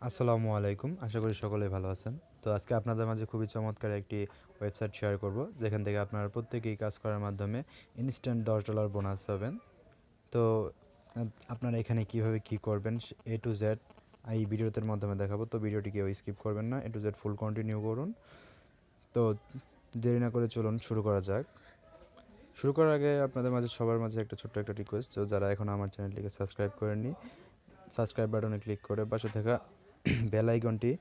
আসসালামু আলাইকুম। আশা করি সকলেই ভালো আছেন। তো আজকে আপনাদের মাঝে খুবই চমৎকার একটি ওয়েবসাইট শেয়ার করব, যেখান থেকে আপনারা প্রত্যেকেই কাজ করার মাধ্যমে ইনস্ট্যান্ট $10 বোনাস পাবেন। তো আপনারা এখানে কিভাবে কি করবেন এ টু জেড এই ভিডিওতে মাধ্যমে দেখাবো। তো ভিডিওটি কেউ স্কিপ করবেন না, এ টু জেড ফুল কন্টিনিউ করুন। তো দেরি না করে চলুন শুরু করা যাক। শুরু করার আগে আপনাদের মাঝে সবার মাঝে একটা ছোট্ট একটা রিকোয়েস্ট, তো যারা এখন আমার চ্যানেলটিকে সাবস্ক্রাইব করেননি, সাবস্ক্রাইব বাটনে ক্লিক করে পাশে থাকা বেল আইকনটি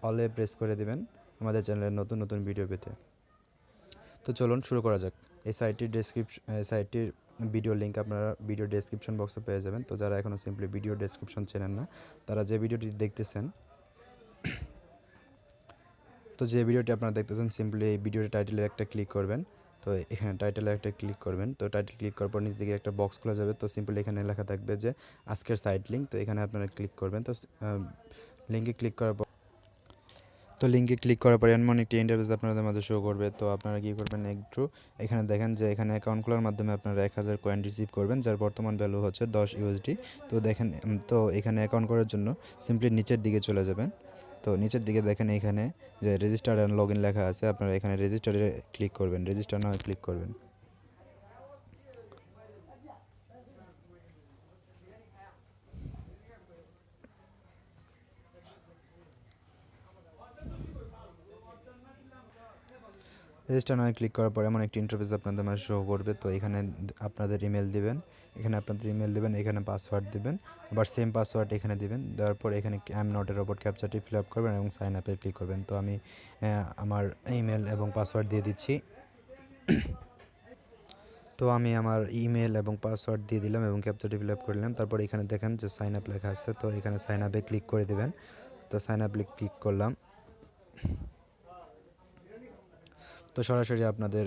অলে প্রেস করে দিবেন আমাদের চ্যানেলের নতুন নতুন ভিডিও পেতে। তো চলুন শুরু করা যাক। এই সাইটটির ভিডিও লিঙ্ক আপনারা ভিডিও ডেসক্রিপশন বক্সে পেয়ে যাবেন। তো যারা এখনও সিম্পলি ভিডিও ডেসক্রিপশন চেনেন না, তারা যে ভিডিওটি দেখতেছেন যে ভিডিওটি আপনারা দেখতেছেন সিম্পলি এই ভিডিওর টাইটেলে একটা ক্লিক করবেন। তো এখানে টাইটেলে একটা ক্লিক করবেন। তো টাইটেল ক্লিক করার পর নিচ দিকে একটা বক্স খোলা যাবে। তো সিম্পলি এখানে লেখা থাকবে যে আজকের সাইট লিঙ্ক। তো এখানে আপনারা ক্লিক করবেন। তো লিঙ্কে ক্লিক করার পর এমন একটি ইন্টারফেস আপনাদের মাঝে শো করবে। তো আপনারা কী করবেন, একটু এখানে দেখেন যে এখানে অ্যাকাউন্ট খোলার মাধ্যমে আপনারা 1000 কয়েন রিসিভ করবেন, যার বর্তমান ভ্যালু হচ্ছে 10 USD। তো দেখেন, তো এখানে অ্যাকাউন্ট করার জন্য সিম্পলি নিচের দিকে চলে যাবেন। তো নিচের দিকে দেখেন এখানে যে রেজিস্টার অ্যান্ড লগ ইন লেখা আছে, আপনারা এখানে রেজিস্টারে ক্লিক করবেন, রেজিস্টার না ক্লিক করবেন। রেজিস্টার নামে ক্লিক করার পর এমন একটি ইন্টারফেস আপনাদের মাঝে শো করবে। তো এখানে আপনাদের ইমেল দিবেন, এখানে পাসওয়ার্ড দিবেন, আবার সেম পাসওয়ার্ড এখানে দিবেন। দেওয়ার পর এখানে আই এম নটের ওপর ক্যাপচারটি ফিল আপ করবেন এবং সাইন আপে ক্লিক করবেন। তো আমি আমার ইমেল এবং পাসওয়ার্ড দিয়ে দিচ্ছি। তো আমি আমার ইমেল এবং পাসওয়ার্ড দিয়ে দিলাম এবং ক্যাপচারটি ফিল আপ করে নিলাম। তারপর এখানে দেখেন যে সাইন আপ লেখা আছে, তো এখানে সাইন আপে ক্লিক করে দেবেন। তো সাইন আপে ক্লিক করলাম। তো সরাসরি আপনাদের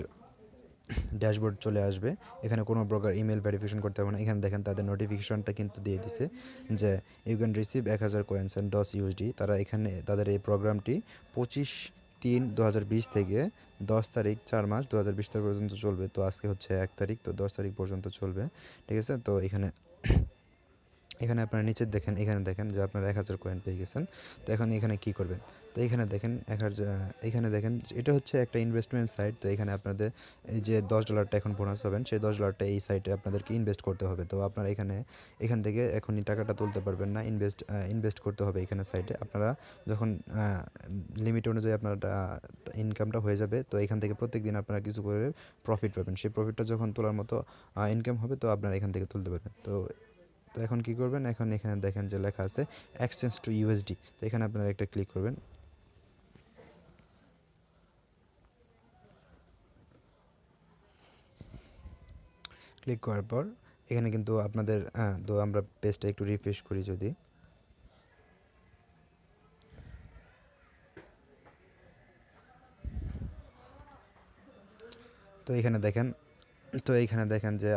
ড্যাশবোর্ড চলে আসবে। এখানে কোনো প্রকার ইমেল ভেরিফিকেশন করতে হবে না। এখানে দেখেন তাদের নোটিফিকেশনটা কিন্তু দিয়ে দিছে যে you can receive 1000 coins and $10 USD। তারা এখানে তাদের এই প্রোগ্রামটি 25/3/2020 থেকে 10 তারিখ 4 মাস 2020 তারিখ পর্যন্ত চলবে। তো আজকে হচ্ছে 1 তারিখ, তো 10 তারিখ পর্যন্ত চলবে। ঠিক আছে। তো এখানে এখানে আপনারা নিচে দেখেন, এখানে দেখেন যে আপনারা 1000 কয়েন পেয়ে গেছেন। তো এখন এখানে কি করবেন, তো এখানে দেখেন এখানে দেখেন এটা হচ্ছে একটা ইনভেস্টমেন্ট সাইট। তো এখানে আপনাদের এই যে $10 এখন বোনাস পাবেন, সেই $10 এই সাইটে আপনাদেরকে ইনভেস্ট করতে হবে। তো আপনারা এখান থেকে এখনই টাকাটা তুলতে পারবেন না, ইনভেস্ট করতে হবে এখানে সাইটে। আপনারা যখন লিমিট অনুযায়ী আপনার ইনকামটা হয়ে যাবে, তো এখান থেকে প্রত্যেক দিন আপনারা কিছু করে প্রফিট পাবেন। সেই প্রফিটটা যখন তোলার মতো ইনকাম হবে, তো আপনারা এখান থেকে তুলতে পারবেন। তো তো এখন কি করবেন, এখন এখানে দেখেন যে লেখা আছে এক্সচেঞ্জ টু ইউএসডি। তো এখানে আপনারা একটা ক্লিক করবেন। ক্লিক করার পর এখানে কিন্তু আপনাদের তো আমরা পেজটা একটু রিফ্রেশ করি যদি। তো এখানে দেখেন তো এইখানে দেখেন যে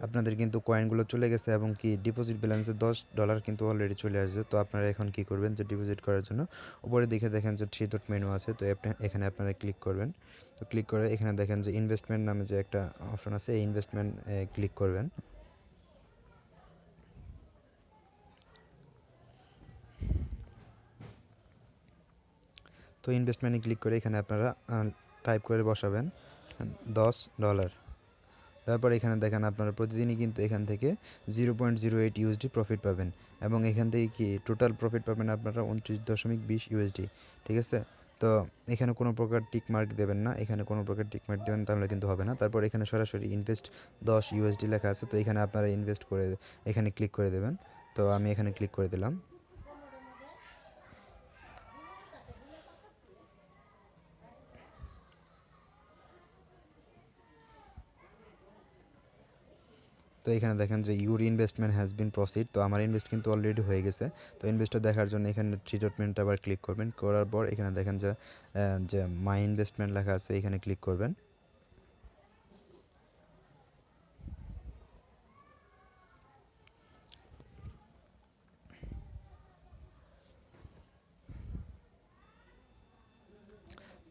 আপনাদের কিন্তু কয়েনগুলো চলে গেছে এবং কি ডিপোজিট ব্যালেন্সে $10 কিন্তু অলরেডি চলে আসছে। তো আপনারা এখন কি করবেন, যে ডিপোজিট করার জন্য উপরে দিকে দেখেন যে 3 ডট মেনু আছে। তো এখানে আপনারা ক্লিক করবেন। তো ক্লিক করে এখানে দেখেন যে ইনভেস্টমেন্ট নামে যে একটা অপশন আছে, এই ইনভেস্টমেন্ট ক্লিক করবেন। তো ইনভেস্টমেন্টে ক্লিক করে এখানে আপনারা টাইপ করে বসাবেন $10। তারপর এখানে দেখেন আপনারা প্রতিদিনই কিন্তু এখান থেকে 0.08 USD প্রফিট পাবেন এবং এখান থেকে কি টোটাল প্রফিট পাবেন আপনারা 29.20 USD। ঠিক আছে। তো এখানে কোনো প্রকার টিক মার্ক দেবেন না, এখানে কোনো প্রকার টিক মার্ক দেবেন তাহলে কিন্তু হবে না। তারপর এখানে সরাসরি ইনভেস্ট 10 USD লেখা আছে, তো এখানে আপনারা ইনভেস্ট করে এখানে ক্লিক করে দেবেন। তো আমি এখানে ক্লিক করে দিলাম। তো এখানে দেখেন যে your investment has been proceed. তো আমার ইনভেস্ট কিন্তু অলরেডি হয়ে গেছে। তো ইনভেস্টটা দেখার জন্য এখানে 3 ডট আবার ক্লিক করবেন। করার পর এখানে দেখেন যে মাই ইনভেস্টমেন্ট লেখা আছে, এখানে ক্লিক করবেন।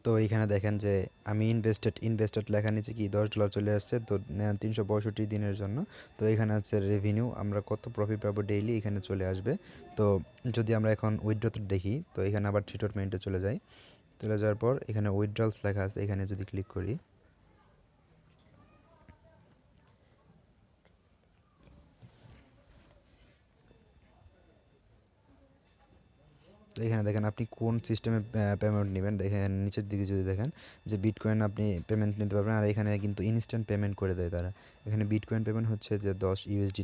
তো এইখানে দেখেন যে আমি ইনভেস্টেড লেখা নিচে কি $10 চলে আসছে, তো 365 দিনের জন্য। তো এখানে আছে রেভিনিউ, আমরা কত প্রফিট পাবো ডেইলি এখানে চলে আসবে। তো যদি আমরা এখন উইথড্রতে দেখি, তো এখানে আবার ট্রিটমেন্টে চলে যাই। চলে যাওয়ার পর এখানে উইথড্রলস লেখা আছে, এখানে যদি ক্লিক করি, তো এখানে দেখেন আপনি কোন সিস্টেমে পেমেন্ট নেবেন। দেখেন নিচের দিকে যদি দেখেন যে বিটকয়েন আপনি পেমেন্ট নিতে পারবেন, আর এখানে কিন্তু ইনস্ট্যান্ট পেমেন্ট করে দেয় তারা। এখানে বিটকয়েন পেমেন্ট হচ্ছে যে $10,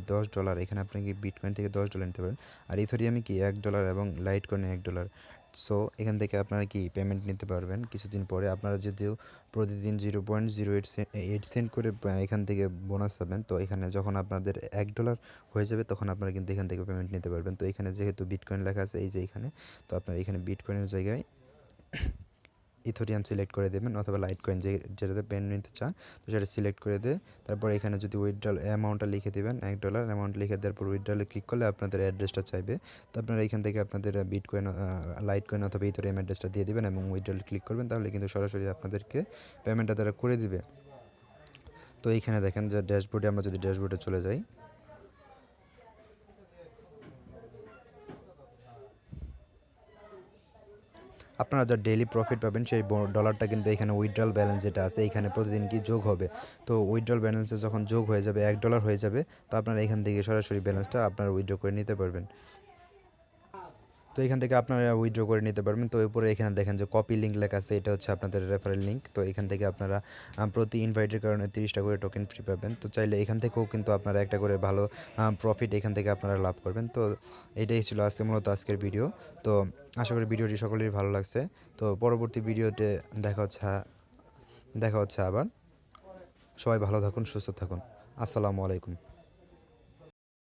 $10, এখানে আপনি কি বিটকয়েন থেকে $10 নিতে পারেন। আর ইথেরিয়ামে কি $1 এবং লাইট কয়েনে $1। সো এখান থেকে আপনারা কি পেমেন্ট নিতে পারবেন কিছুদিন পরে। আপনারা যদিও প্রতিদিন 0.08 সেন্ট করে এখান থেকে বোনাস পাবেন। তো এখানে যখন আপনাদের $1 হয়ে যাবে, তখন আপনারা কিন্তু এখান থেকে পেমেন্ট নিতে পারবেন। তো এখানে যেহেতু বিটকয়েন লেখা আছে এই যে এখানে, তো আপনারা এখানে বিটকয়েনের জায়গায় ইথেরিয়াম সিলেক্ট করে দেবেন, অথবা লাইট কয়েন যেটাতে পেন নিতে চান, তো সেটা সিলেক্ট করে দিয়ে তারপর এখানে যদি উইথড্রল অ্যামাউন্টটা লিখে দেবেন, $1 অ্যামাউন্ট লিখে দেওয়ার পর উইথড্রলে ক্লিক করলে আপনাদের অ্যাড্রেসটা চাইবে। তো আপনারা এখান থেকে আপনাদের বিটকয়েন, লাইট কয়েন অথবা ইথেরিয়াম অ্যাড্রেসটা দিয়ে দেবেন এবং উইথড্রলে ক্লিক করবেন, তাহলে কিন্তু সরাসরি আপনাদেরকে পেমেন্টটা তারা করে দিবে। তো এইখানে দেখেন যে ড্যাশবোর্ডে, আমরা যদি ড্যাশবোর্ডে চলে যাই, আপনারা যা ডেইলি প্রফিট পাবেন সেই ডলারটা কিন্তু এখানে উইথড্রল ব্যালেন্স যেটা আছে এইখানে প্রতিদিন কি যোগ হবে। তো উইথড্রল ব্যালেন্সে যখন যোগ হয়ে যাবে, $1 হয়ে যাবে, তো আপনারা এখান থেকে সরাসরি ব্যালেন্সটা আপনারা উইথড্র করে নিতে পারবেন। তো এখান থেকে আপনারা উইথড্র করে নিতে পারবেন। তো এরপরে এখানে দেখেন যে কপি লিঙ্ক লেখা আছে, এটা হচ্ছে আপনাদের রেফারেল লিঙ্ক। তো এখান থেকে আপনারা প্রতি ইনভাইটের কারণে 30টা করে টোকেন ফ্রি পাবেন। তো চাইলে এখান থেকেও কিন্তু আপনারা একটা করে ভালো প্রফিট এখান থেকে আপনারা লাভ করবেন। তো এটাই ছিল আজকে মূলত আজকের ভিডিও। তো আশা করি ভিডিওটি সকলেরই ভালো লাগছে। তো পরবর্তী ভিডিওতে দেখা হচ্ছে আবার। সবাই ভালো থাকুন, সুস্থ থাকুন। আসসালামু আলাইকুম।